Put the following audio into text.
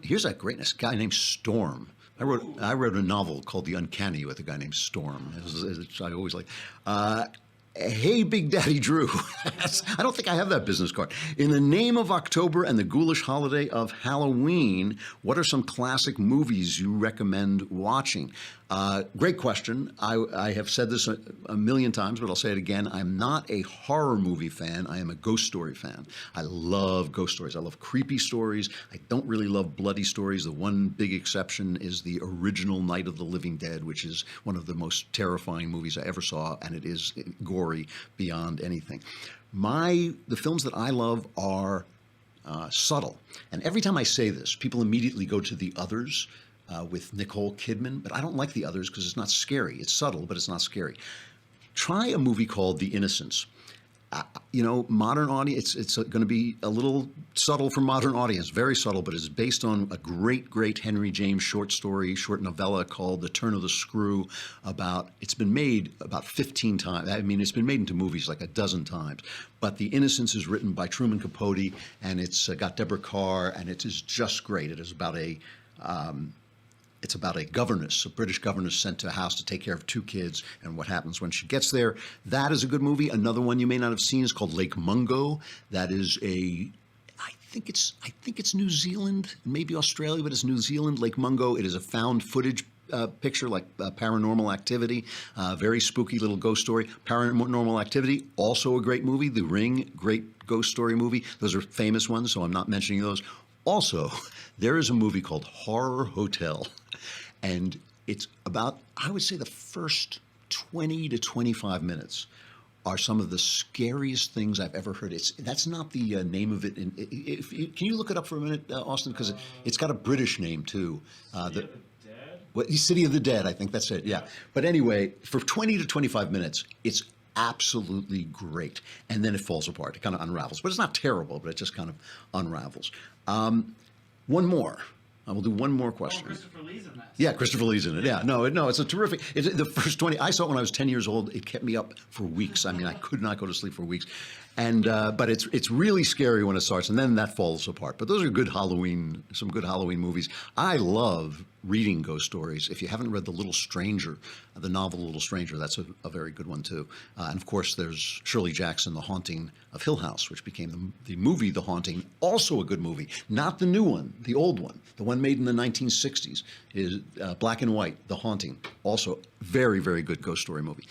Here's a greatness guy named Storm. I wrote a novel called The Uncanny with a guy named Storm. I always like. Hey, Big Daddy Drew. I don't think I have that business card. In the name of October and the ghoulish holiday of Halloween, what are some classic movies you recommend watching? Great question. I have said this a million times, but I'll say it again. I'm not a horror movie fan. I am a ghost story fan. I love ghost stories. I love creepy stories. I don't really love bloody stories. The one big exception is the original Night of the Living Dead, which is one of the most terrifying movies I ever saw, and it is gory beyond anything. The films that I love are subtle. And every time I say this, people immediately go to The Others with Nicole Kidman, but I don't like The Others because it's not scary. It's subtle, but it's not scary. Try a movie called The Innocents. Modern audience, it's going to be a little subtle for modern audience, very subtle, but it's based on a great Henry James short novella called The Turn of the Screw. It's been made about 15 times. I mean, it's been made into movies like a dozen times. But The Innocents is written by Truman Capote, and it's got Deborah Kerr, and it is just great. It is about it's about a British governess sent to a house to take care of two kids and what happens when she gets there. That is a good movie. Another one you may not have seen is called Lake Mungo. That is I think it's New Zealand, maybe Australia, but it's New Zealand. Lake Mungo. It is a found footage picture like Paranormal Activity, very spooky little ghost story. Paranormal Activity, also a great movie. The Ring, great ghost story movie. Those are famous ones, so I'm not mentioning those. Also, there is a movie called Horror Hotel, and it's about, I would say, the first 20 to 25 minutes are some of the scariest things I've ever heard. That's not the name of it. Can you look it up for a minute, Austin? Because it's got a British name, too. City of the Dead? City of the Dead, I think that's it, yeah. But anyway, for 20 to 25 minutes, it's absolutely great. And then it falls apart. It kind of unravels. But it's not terrible, but it just kind of unravels. One more. I will do one more question. Oh, Christopher Lee's in that. Yeah, Christopher Lee's in it. Yeah, no, it's a terrific. The first 20. I saw it when I was 10 years old. It kept me up for weeks. I mean, I could not go to sleep for weeks. And but it's really scary when it starts, and then that falls apart. But those are some good Halloween movies. I love reading ghost stories. If you haven't read the novel Little Stranger, that's a very good one too. And of course, there's Shirley Jackson, The Haunting of Hill House, which became the movie The Haunting, also a good movie. Not the new one, the old one, the one made in the 1960s, is black and white, The Haunting, also very, very good ghost story movie.